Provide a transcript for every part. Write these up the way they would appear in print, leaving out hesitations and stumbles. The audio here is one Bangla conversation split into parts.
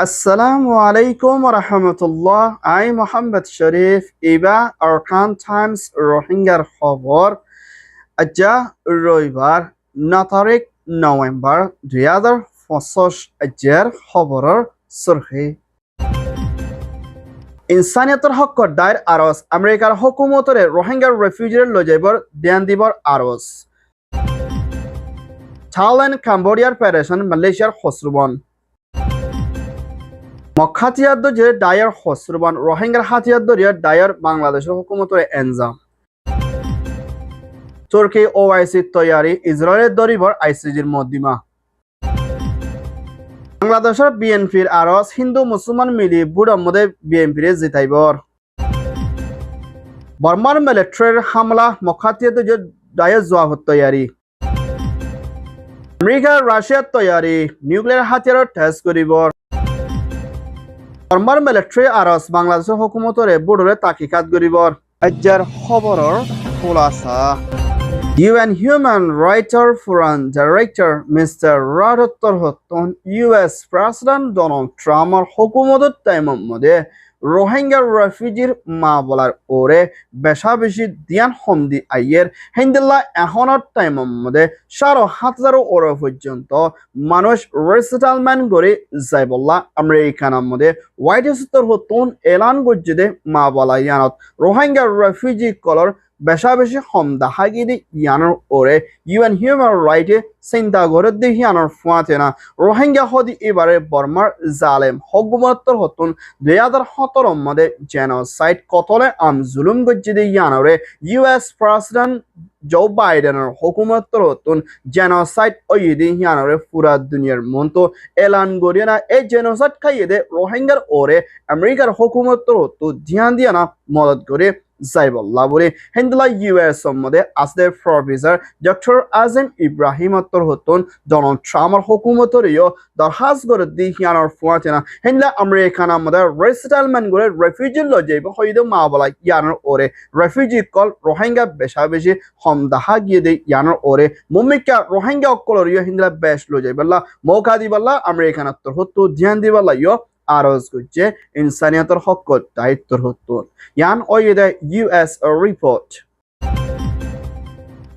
Assalamu alaikum wa rahmatullah. I Muhammad Sharif Iba Arkan Times রোহিঙ্গার খবর আজা রবিবার 9 তারিখ নভেম্বর 2025 আজের খবরের সুরখি ইনসানিয়তৰ হকত দায়েৰ আৰজ আমেৰিকাৰ হুকুমতৰে রোহিঙ্গাৰ ৰেফিউজিৰ লৈ যাবৰ ধ্যান দিবৰ আৰজ থাইল্যান্ড কাম্বোডিয়াৰ পেৰেচন মালয়েছিয়াৰ খসরুবন মখাতিয়াদ্দ যে দায়ের খসরুবান রোহিঙ্গার হাতিয়াদ্দ দায়ের বাংলাদেশের হুকুমতের এনজাম তুর্কি ওআইসি তৈয়ারি ইসরায়েলের দরিবর আইসিজির মধ্যমা বাংলাদেশের বিএনপির আরজ হিন্দু মুসলমান মিলি বুড়ার মধ্যে বিএনপির জিতাইবর বর্মার মিলিটারির হামলা মখাতিয়াদ্দ যে দায়ের জবাব তৈয়ারি আমেরিকা রাশিয়ার তৈয়ারি নিউক্লিয়ার হাতিয়ারের টেস্ট করিবর বর্মার মিলিটারি আরজ বাংলাদেশের হুকুমতরে বুড়রে তাকিকাত করিবর আজ্জার খবরের খোলাসা UN Human Rights Forum Director Mr. Robert Hutton US President Donald Trumpর হুকুমতের টাইমের মধ্যে রোহিঙ্গা রেফিউজির মা বলার ওরে বেশা বেশি দিয়ান হমদি আইয়ের হিন্দিল্লা এখনের টাইমের মধ্যে ৭,৫০০ ওরে পর্যন্ত মানুষ রিসেটেলমেন্ট করে যাই বললা আমেরিকানের মধ্যে হোয়াইট হাউসের হতুন এলান গজ্জিদে মা বলা ইয়ানত রোহিঙ্গা রেফিউজি কলর বেশা বেশি হমদা হাগিদি ইয়ানোর ওরে ইউএন হিউম্যান রাইটে চিন্তা করে দেখি আনার ফুয়াতে না রোহিঙ্গা হদি এবারে বর্মার জালেম হুকুমতর হতুন 2017 মধ্যে জেনোসাইড কতলে আম জুলুম গজ্জিদি ইয়ানোরে ইউএস প্রেসিডেন্ট জো বাইডেনের হুকুমতর হতুন জেনোসাইড ওইদি ইয়ানোরে পুরা দুনিয়ার মন্ত এলান করিয়ে না এই জেনোসাইড খাইয়ে দে রোহিঙ্গার ওরে আমেরিকার হুকুমতর হতু ধ্যান দিয়ে না মদত করে যাইবল্লা বলে হিন্দুলা ইউএস মধ্যে আসদের প্রফেসর ডক্টর আজিম ইব্রাহিম হতুন ডোনাল্ড ট্রাম্পর হুকুমতরিও দরখাস্ত করে দি হিয়ানোর ফুয়াতে না হিন্দুলা আমেরিকানের মধ্যে রিসেটেলমেন্ট করে রেফিউজি লই যাইব হইদ মা বলা ইয়ানোর ওরে রেফিউজি কল রোহিঙ্গা বেশা বেশি হমদাহা গিয়ে দে ইয়ানোর ওরে মুমিকা রোহিঙ্গা অকলরিও হিন্দুলা বেশ লই যাইবল্লা মৌকা দিবল্লা আমেরিকানের তোর হতু ধ্যান দিবল্লা ইয় আরজ করছে ইনসানিয়তের হকত দায়িত্বর হতুন ইয়ান ওইদে ইউএস রিপোর্ট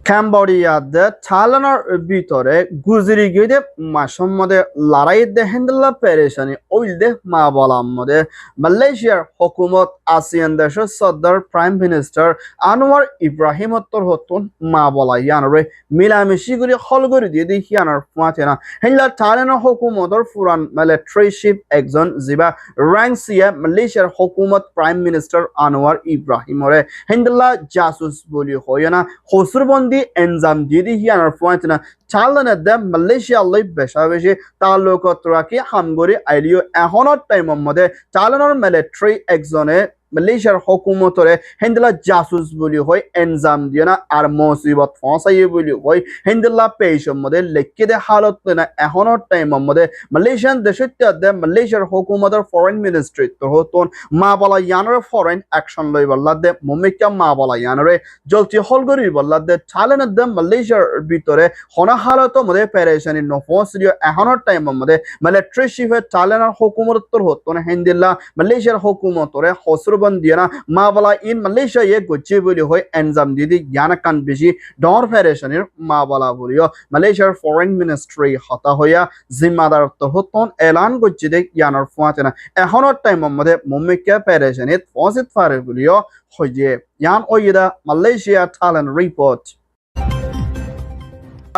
ক্যাম্বোডিয়াতে থাইল্যান্ডের ভিতরে গুজরি গিয়ে মাসের মধ্যে লড়াই দে হিন্দুল্লা পেরেশানি ওইল দে মা বলার মধ্যে মালয়েশিয়ার হুকুমত আসিয়ান দেশের সদর প্রাইম মিনিস্টার আনোয়ার ইব্রাহিম হতুন মা বলা ইয়ানরে মিলামিশি করে হল করে দিয়ে দেখি আনার ফুয়াতে না হিন্দুলা থাইল্যান্ডের হুকুমতর ফুরান মিলিটারি চিফ একজন জিবা র্যাংসিয়া মালয়েশিয়ার হুকুমত প্রাইম মিনিস্টার আনোয়ার ইব্রাহিমরে হিন্দুল্লা জাসুস বলি হয় না হসুরবন্দি এনজাম দিয়ে হিয়ানোর ফুয়াতে না থাইল্যান্ডের দে মালয়েশিয়া লই বেশা বেশি তাল্লুকত রাখি হামগরি আইলিও এখনের টাইমের মধ্যে থাইল্যান্ডের মিলিটারি একজনে মালয়েশিয়ার হুকুমতরে হিন্দুলা জাসুস বলি হয় এনজাম দিয়ে না আর মুসিবত ফসাই বলি হয় হিন্দুলা পেশের মধ্যে লেখকে দে হালত না এখনের টাইমের মধ্যে মালয়েশিয়ান দেশের দে মালয়েশিয়ার হুকুমতের ফরেন মিনিস্ট্রি তো হতুন মা বলা ইয়ানরে ফরেন অ্যাকশন লই বল্লা দে মুমিকা মা বলা ইয়ানরে জলতি হলগরি বল্লা দে থাইল্যান্ডের দে মালয়েশিয়ার ভিতরে হনা হালত মধ্যে পেরেশানি নফসরিও এখনের টাইমের মধ্যে মিলিটারি চিফে থাইল্যান্ডের হুকুমতর হতুন হিন্দুলা মালয়েশিয়ার হুকুমতরে হসর দিয়া না মা বলা ইন মালয়েশিয়া ইয়ে গচ্ছি বলি হয় এনজাম দিদি ইয়ানা কান বেশি ডর ফেডারেশনের মা বলা বলিও মালয়েশিয়ার ফরেন মিনিস্ট্রি হতা হইয়া জিম্মাদার হতন এলান গচ্ছি দে ইয়ানোর ফুয়াতে না এখনের টাইমের মধ্যে মুম্মিকা ফেডারেশনের ফসিত ফারে বলিও হইয়ে ইয়ান ওইদা Malaysia Thailand report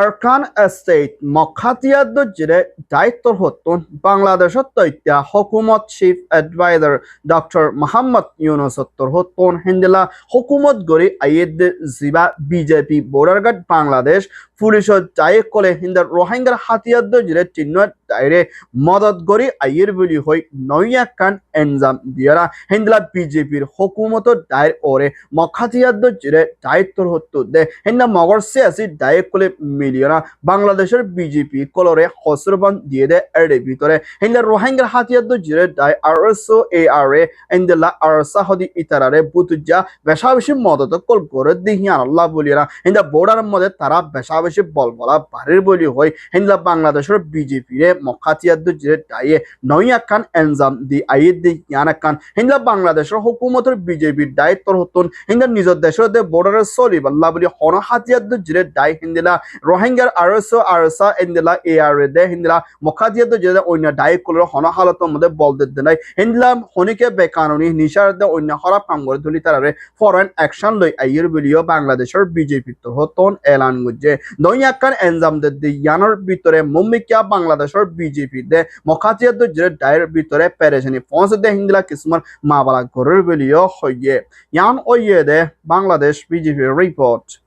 Arakan state মখাতিয়াদ্দ জিরে দায়িত্বর হতুন বাংলাদেশের তথ্য হুকুমত chief adviser doctor Mohammad Yunus হতুন হিন্দুলা হুকুমত গড়ি আইয়েদ জিবা বিজেপি বর্ডারঘাট বাংলাদেশ পুলিশত দায়িক কলে হিন্দার রোহিঙ্গার হাতিয়াদ্দ জিরে চিহ্ন দায়রে মদত গড়ি আইয়ের বলি হই নইয়া কান এনজাম দিয়ারা হিন্দুলা বিজেপির হুকুমত দায়ের ওরে মখাতিয়াদ্দ জিরে দায়িত্বর হতু দে হিন্দা মগর সিয়াসি দায়িক কলে মিলিয়না বাংলাদেশের বিজেপি কলরে হসরবান দিয়ে দে এর ভিতরে হিন্দা রোহিঙ্গার হাতিয়াদ্দ জিরে দায় আরএসও এআরএ হিন্দুলা আরসা হদি ইতারারে বুতুজা বেশা বেশি মদত কল করে দিহিয়ান আল্লাহ বলিয়া হিন্দা বর্ডার মধ্যে তারা বেশা বেশি বল বলা বাড়ির বলি হয় হিন্দুলা বাংলাদেশের বিজেপি রে mokhatiyaddu jire daye noyakan enzam di ayiddi yanakan hinda Bangladeshor hukumator BJP dayitor hotun hinda nijor deshor de border soli balla boli hono hatiyaddu jire dai hindila Rohingya arsa indila AR de hindila mokhatiyaddu jire oina dai kolor hono halaton mode bolde denai hindila honike bekanoni nishar de oina harap kam gore duli tarare foreign action loi ayir biliyo Bangladeshor BJP tor hoton elan gujje noyakan enzam de yanor bitore mummikya Bangladeshor BJP de mokhatiyaddu jire dair bitore pereshani fonse de hindila kismar mabala gorur biliyo hoye yan oye de Bangladesh BJP report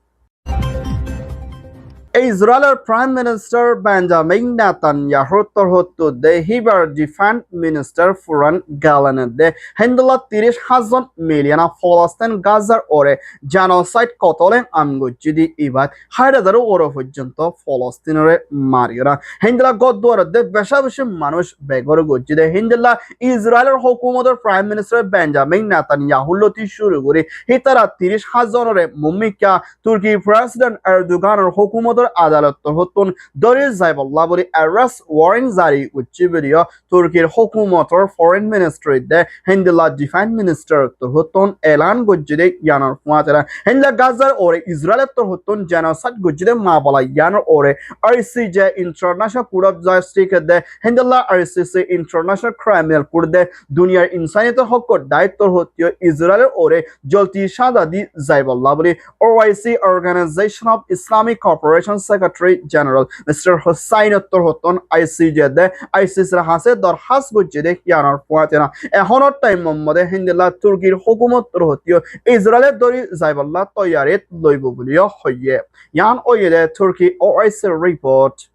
Israel Prime Minister Benjamin Netanyahu torhottu de hiber Defense Minister Furan Galan de hendala 30,000 milyona Palestine Gazar ore genocide kotolen amgujidi ibat haydaru ore porjonto Palestinere marira hendala godwar de beshabeshi manush begor gujide hendala Israel hukumator Prime Minister Benjamin Netanyahu loti shuru gori hitara 30,000 ore mumika Turkey President Erdogan hukumator আদালতর হতুন দরির জাইবল্লাহ বলি অ্যারেস্ট ওয়ারেন্ট জারি উচ্চি ভিডিও তুর্কির হুকুমতর ফরেন মিনিস্ট্রি দে হিন্দিলা ডিফেন্স মিনিস্টার তোর হতুন এলান গজ্জিদে ইয়ানর ফুয়াতেরা হিন্দা গাজার ওরে ইসরায়েলের তোর হতুন জেনোসাইড গজ্জিদে মা বলা ইয়ানর ওরে ICJ international court of justice দে হিন্দিলা ICC ইন্টারন্যাশনাল ক্রাইমিনাল কোর্ট দে দুনিয়ার ইনসানিয়ত হকর দায়িত্বর হতিও ইসরায়েলের ওরে জলতি সাদা দি জাইবল্লাহ বলি OIC organization of Islamic corporation Secretary General Mr. Hossein Torhoton ICJ de ICC hase darhas gujide yanar fuatena ehonor time mode hindila Turkir hukumat torhotio Israel dori zaiballa toyaret loibo buliyo hoye yan oyede Turkey OIC report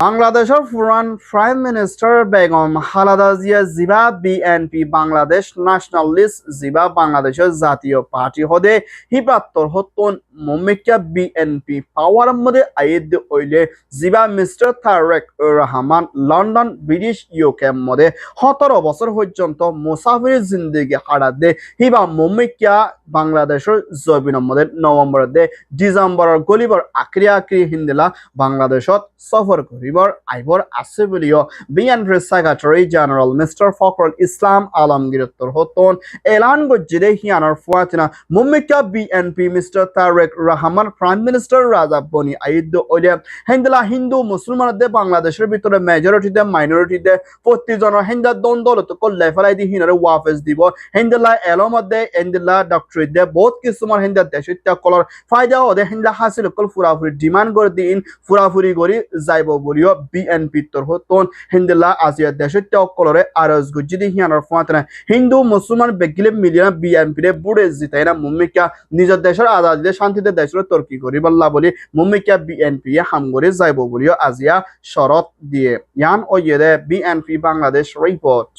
Bangladeshor Foreign Prime Minister Begum Khaleda Zia Ziba BNP Bangladesh Nationalist Ziba Bangladeshor Zatiyo Party hode hibattor hotton mummikya BNP power mode ayed oile Ziba Mr. Tarek Rahman London British UK mode 17 বছর পর্যন্ত মুসাফির জিন্দেগি হারাতে হিবা মুম্মিকিয়া বাংলাদেশের জবিন মধ্যে নভেম্বর দে ডিসেম্বর গলিবর আক্রি আক্রি হিন্দিলা বাংলাদেশত সফর করিবর আইবর আছে বলিও BNP secretary general mister Fakhrul Islam Alamgir তোর হতন এলান গজ্জিদে হিয়ানর ফুয়াতিনা মুম্মিকিয়া BNP mister Tarique Rahman prime minister রাজা বনি আইদ ওলে হিন্দিলা হিন্দু মুসলমানদের বাংলাদেশের ভিতরে মেজরিটিতে মাইনরিটিতে প্রতিজনের হিন্দা দ্বন্দ্বলত করলে ফেলাই দি হিনারে ওয়াফেস দিব হিন্দিলা এলমধ্যে হিন্দিলা ডক্টরেট দে বহুত কিছুমান হিন্দা দেশে কলর ফায়দা ওদে হিন্দা হাসিল কল ফুরাফুরি ডিমান্ড করে দিন ফুরাফুরি গরি যাইব বলিও বিএনপি তোর হতন হিন্দিলা আজিয়া দেশে কলরে আরজ গুজিদি হিয়ানর ফুয়াতনা হিন্দু মুসলমান বেগিলে মিলিয়ন বিএনপি রে বুড়ে জিতাইনা মুম্মিকা নিজের দেশের আজাদিতে শান্তিতে দেশের তর্কি করি বল্লা বলি মুম্মিকা বিএনপি হামগরে যাইব বলিও আজিয়া শরত দিয়ে ইয়ান ওয়েদে BNP Bangladesh report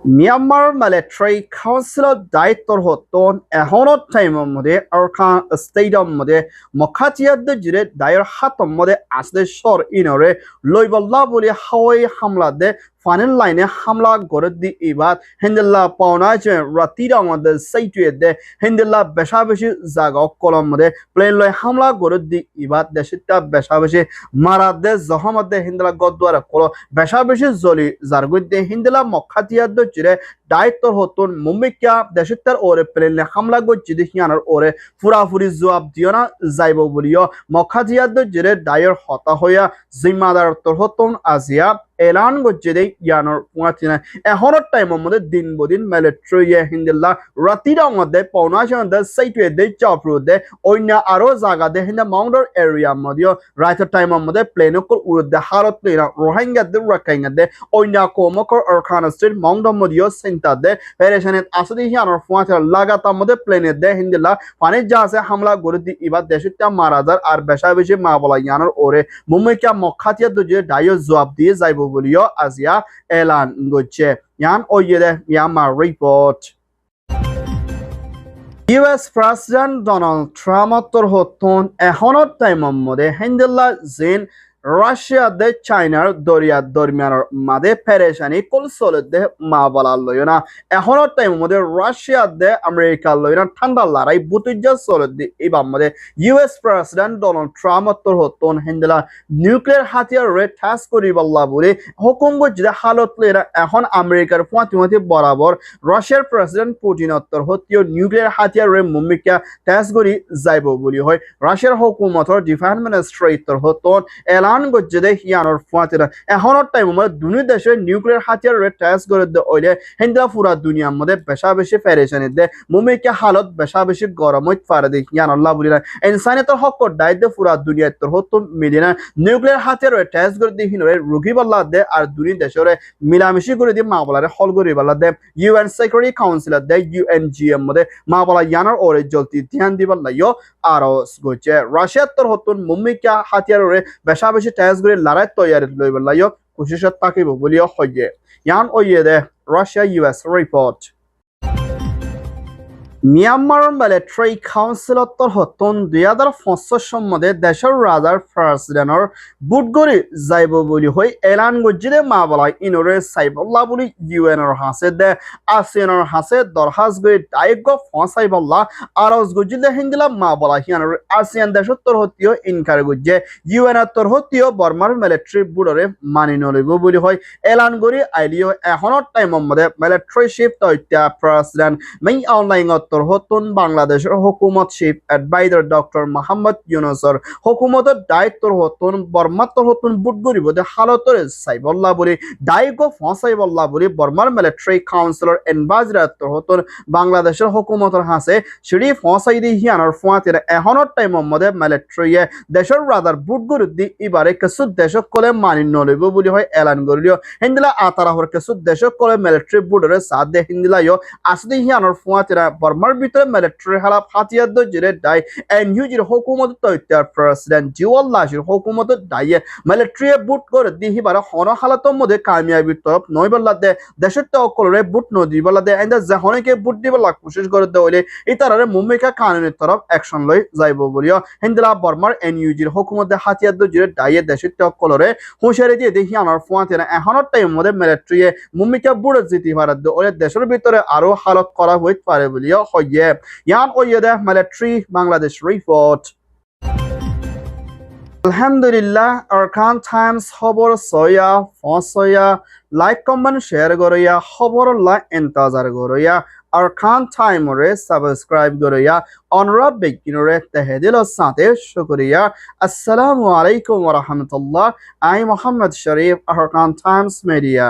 Myanmar Military Council দায়িত্বর হতন এহনত টাইমের মধ্যে আরকান স্টেডিয়াম মধ্যে মখাতিয়াদ জিরে দায়ের হাতম মধ্যে আসলে সর ইনরে লইবল্লা বলি হাওয়াই হামলা দে ফাইনাল লাইনে হামলা করে দি ইবাদ হিন্দিল্লা পাওনা যে রাতির আমাদের সাইটুয়ে দে হিন্দিল্লা বেশা বেশি জায়গা কলম মধ্যে প্লেন লয় হামলা করে দি ইবাদ দেশটা বেশা বেশি মারা দে জহমত দে হিন্দিল্লা গদ্দারা কল বেশা বেশি জলি জারগুদ দে হিন্দিল্লা মখাতিয়াদ জিরে দায়িত্ব হতন মুম্বিকা দেশটার ওরে প্লেন হামলা করছি দেখিয়ানোর ওরে ফুরাফুরি জবাব দিও না যাইব বলিও মখাতিয়াদ জিরে দায়ের হতা হইয়া জিম্মাদার তোর হতন আজিয়া এলান গজ্জে দেই ইয়ানোর পুয়াতিনা এহনের টাইমের মধ্যে দিন বদিন মিলিটারি হিন্দিল্লা রাতির মধ্যে পৌনাশন দে সাইটে দে চাপরু দে অন্য আরো জায়গা দে হিন্দা মাউন্টার এরিয়া মধ্যে রাতের টাইমের মধ্যে প্লেন কল উড়দে হারত লইনা রোহিঙ্গা দে রাখাইঙ্গা দে অন্য কোমকর আরখান স্টেট মাউন্টার মধ্যে সেন্টার দে পেরেশানিত আসদি ইয়ানোর পুয়াতিনা লাগাতার মধ্যে প্লেনে দে হিন্দিল্লা পানি জাহাজে হামলা করে দি ইবাদ দেশটা মারাজার আর বেশা বেশি মা বলা ইয়ানোর ওরে মুম্বাইকা মখাতিয়া দুজে ডাইও জবাব দিয়ে যাইব বলিও আজিয়া এলান গজ্জে ইয়ান ওয়েদে Myanmar report US President Donald Trump তোর হতন এহনত টাইমের মধ্যে হিন্দিল্লা জিন রাশিয়া দে চাইনার দরিয়া দরমিয়ানোর মাদে পেরেশানি কল চলে দে মা বলার লয় না এখনো টাইম মধ্যে রাশিয়া দে আমেরিকার লয় না ঠান্ডা লড়াই বুতুজ্জা চলে দে এবার মধ্যে ইউএস প্রেসিডেন্ট ডোনাল্ড ট্রাম্প তোর হতন হেন্দেলা নিউক্লিয়ার হাতিয়ার রে ঠাস করি বল্লা বলে হুকুম করছে হালত লেরা এখন আমেরিকার ফাঁতি বরাবর রাশিয়ার প্রেসিডেন্ট পুতিন তোর হতীয় নিউক্লিয়ার হাতিয়ার রে মুম্বিকা ঠাস করি যাইব বলি হয় রাশিয়ার হুকুমতর ডিফেন্স মিনিস্ট্রি তোর হতন এলান করছে দে হিয়ানোর ফাঁতিরা এখনোর টাইম মধ্যে দুই দেশে নিউক্লিয়ার হাতিয়ার রে ঠাস করে দে ওইলে হেন্দেলা পুরা দুনিয়ার মধ্যে বেশা বেশি ফেরেশানি দে মুম্বিকা হালত বেশা বেশি গরম হইতে পারে দে হিয়ানোল্লাহ বলি না ইনসানিয়তের হক দায়িত্ব পুরা দুনিয়ার তোর হতো মিলিনা নিউক্লিয়ার হাতিয়ার ঠাস করে দিয়ে হিনরে রুগী বল্লা দে আর দুই দেশের মিলামিশি করে দিয়ে মা বলারে হল করে বলা দে ইউএন সিকিউরিটি কাউন্সিলর দে ইউএনজিএম মধ্যে মা বলা ইয়ানোর ওরে জলদি ধ্যান দিবার লাইও আর গছে রাশিয়ার তোর হতুন মুম্বিকা হাতিয়ারে বেশা বেশি ঠাস করে লড়াই তৈয়ারি লইবার লাইও কোশিশত তাকিব বলিও হইয়ে ইয়ান ওইয়ে দে Russia US report Myanmar military councillor হতন 2025 সম্বন্ধে দেশের রাজার প্রেসিডেন্টর বুটগরি যাইব বলি হই এলান গজিলে মা বলা ইনরে সাইবল্লা বলি ইউএনর হাসে দে আসিয়ানর হাসে দরহাজ গই ডাইগ ফসাইবল্লা আরজ গজিলে হিন্দিলা মা বলা হিয়ানর আসিয়ান দেশর তোর হতিও ইনকার গজে ইউএনর তোর হতিও বর্মার মিলিটারি বুডরে মানি নলিব বলি হই এলান গরি আইলিও এখনৰ টাইমৰ মধ্যে মিলিটারি শিফট তৈত্যা প্রেসিডেন্ট মেই অনলাইন তোর হতুন বাংলাদেশের হুকুমত চিফ এডভাইজার ডক্টর মোহাম্মদ ইউনুসর হুকুমতের দায়িত্বর হতুন বর্মাত্তর হতুন বুট গরিব হালতর সাইবল্লা বলি দায়িক ফসাইবল্লা বলি বর্মার মিলিটারি কাউন্সিলর এনবাজরাত্তর হতুন বাংলাদেশের হুকুমতের হাসে সিঁড়ি ফসাই দি হিয়ানোর ফুয়াতির এখনের টাইমের মধ্যে মিলিটারিয়ে দেশের রাদার বুট গরিব দি এবারে কিছু দেশক কলে মানি নলিব বলি হয় এলান করিলিও হিন্দিলা আতারাহর কিছু দেশক কলে মিলিটারি বুটরে সাথ দে হিন্দিলাইও আসদি হিয়ানোর ফুয়াতিরা বর্মার ভিতরে মিলিটারি হালাপ হাতিয়ার দজিরে দায় এনইউজির হুকুমত তৈত্যার প্রেসিডেন্ট জিওয়াল্লাহির হুকুমত দায়ে মিলিটারি বুট করে দিহিবার হন হালাতর মধ্যে কামিয়াবির তরফ নয় বল্লা দে দেশের তকলরে বুট নদী বল্লা দে এন্ড জাহনকে বুট দিবলা কোশিশ করে দে হইলে ইতারারে মুম্বিকা কানুনের তরফ অ্যাকশন লই যাইব বলিও হিন্দিলা বর্মার এনইউজির হুকুমত হাতিয়ার দজিরে দায়ে দেশের তকলরে হুঁশিয়ারি দিয়ে দেখি আমার ফুয়াতেরা এখনের টাইমের মধ্যে মিলিটারি মুম্বিকা বুট জিতি ভারত দে ওরে দেশের ভিতরে আরো হালত করা হইতে পারে বলিও হইয়ে ইয়ান ওইয়ে দে মিলিটারি বাংলাদেশ রিপোর্ট আলহামদুলিল্লাহ আরকান টাইমস খবর সয়া ফসয়া লাইক কমেন্ট শেয়ার গরিয়া খবর লা ইন্তজার গরিয়া আরকান টাইমরে সাবস্ক্রাইব গরিয়া অনুরোধ বেকিনরে তেহেদিল সাথে শুকরিয়া আসসালামু আলাইকুম ওয়া রাহমাতুল্লাহ আই মোহাম্মদ শরীফ আরকান টাইমস মিডিয়া